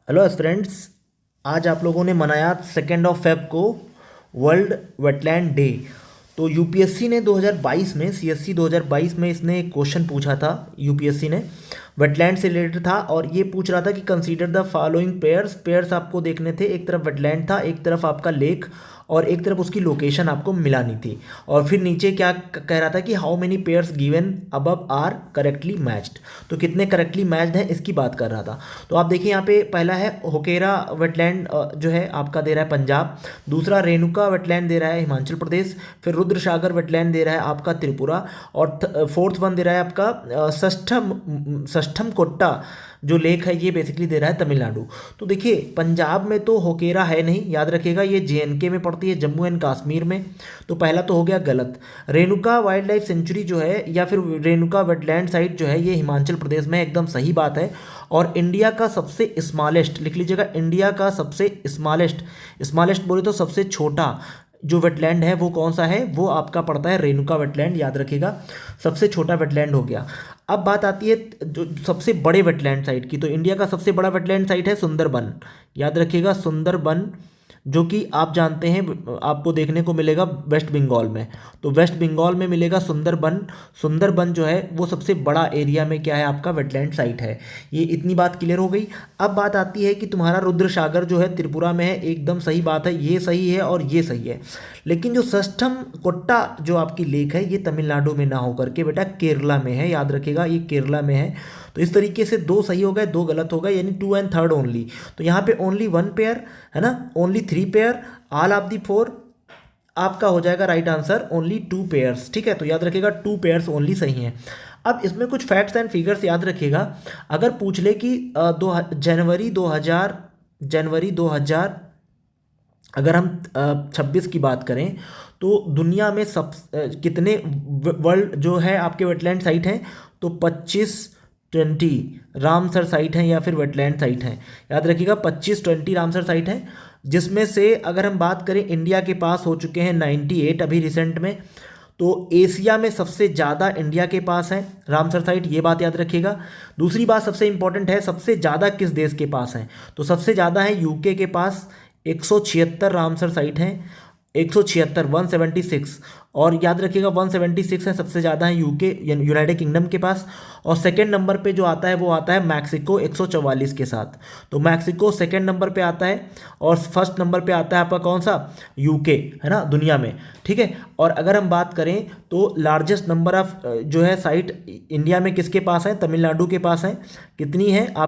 Hello friends. आज आप लोगों ने मनाया 2 फेब को वर्ल्ड वेटलैंड डे। तो यूपीएससी ने 2022 में सीएससी 2022 में इसने एक क्वेश्चन पूछा था। यूपीएससी ने वेटलैंड से रिलेटेड था और ये पूछ रहा था कि consider the following pairs. Pairs आपको देखने थे, एक तरफ वेटलैंड था, एक तरफ आपका लेक और एक तरफ उसकी लोकेशन आपको मिलानी थी। और फिर नीचे क्या कह रहा था कि how many pairs given above are correctly matched. तो कितने करेक्टली मैच्ड हैं इसकी बात कर रहा था। तो आप देखिए यहाँ पे पहला है होकेरा वेटलैंड जो है आपका दे रहा है पंजाब। दूसरा रेणुका वेटलैंड दे रहा है हिमाचल प्रदेश। फिर रुद्रसागर वेटलैंड दे रहा है आपका त्रिपुरा। और फोर्थ वन दे रहा है आपका षष्ठम कोट्टा जो लेक है ये बेसिकली दे रहा है तमिलनाडु। तो देखिए पंजाब में तो होकेरा है नहीं, याद रखिएगा ये जेएनके में पड़ती है, जम्मू एंड कश्मीर में। तो पहला तो हो गया गलत। रेणुका वाइल्ड लाइफ सेंचुरी जो है या फिर रेणुका वेटलैंड साइट जो है ये हिमाचल प्रदेश में, एकदम सही बात है। और इंडिया का सबसे स्मॉलेस्ट, लिख लीजिएगा, इंडिया का सबसे स्मॉलेस्ट, स्मॉलेस्ट बोले तो सबसे छोटा जो वेटलैंड है वो कौन सा है, वो आपका पड़ता है रेणुका वेटलैंड, याद रखिएगा, सबसे छोटा वेटलैंड हो गया। अब बात आती है जो सबसे बड़े वेटलैंड साइट की। तो इंडिया का सबसे बड़ा वेटलैंड साइट है सुंदरबन, याद रखिएगा सुंदरबन, जो कि आप जानते हैं आपको देखने को मिलेगा वेस्ट बंगाल में। तो वेस्ट बंगाल में मिलेगा सुंदरबन। सुंदरबन जो है वो सबसे बड़ा एरिया में क्या है आपका वेटलैंड साइट है। ये इतनी बात क्लियर हो गई। अब बात आती है कि तुम्हारा रुद्र सागर जो है त्रिपुरा में है, एकदम सही बात है, ये सही है और ये सही है। लेकिन जो षष्ठम कोट्टा जो आपकी लेक है ये तमिलनाडु में ना होकर के बेटा केरला में है, याद रखिएगा ये केरला में है। तो इस तरीके से दो सही हो गए, दो गलत हो गए, यानी 2 एंड 3 ओनली। तो यहाँ पे ओनली 1 पेयर है ना, only 3 pair, all of the 4 आपका हो जाएगा राइट आंसर, ओनली 2 पेयर्स। ठीक है, तो याद रखिएगा 2 पेयर्स ओनली सही हैं। अब इसमें कुछ फैक्ट्स एंड फिगर्स याद रखिएगा। अगर पूछ ले कि जनवरी 2000 अगर हम 26 की बात करें तो दुनिया में कितने वर्ल्ड जो है आपके वेटलैंड साइट हैं, तो 25-20 रामसर साइट हैं या फिर वेटलैंड साइट हैं। याद रखिएगा 25-20 रामसर साइट हैं, जिसमें से अगर हम बात करें इंडिया के पास हो चुके हैं 98 अभी रिसेंट में। तो एशिया में सबसे ज़्यादा इंडिया के पास है रामसर साइट, ये बात याद रखिएगा। दूसरी बात सबसे इंपॉर्टेंट है, सबसे ज़्यादा किस देश के पास है, तो सबसे ज़्यादा है यूके के पास, 176 रामसर साइट हैं, 176 176। और याद रखिएगा 176 है, सबसे ज़्यादा है यूके यूनाइटेड किंगडम के पास। और सेकंड नंबर पे जो आता है वो आता है मैक्सिको 144 के साथ। तो मैक्सिको सेकंड नंबर पे आता है और फर्स्ट नंबर पे आता है आपका कौन सा, यूके, है ना, दुनिया में। ठीक है, और अगर हम बात करें तो लार्जेस्ट नंबर ऑफ जो है साइट इंडिया में किसके पास है, तमिलनाडु के पास है। कितनी है आप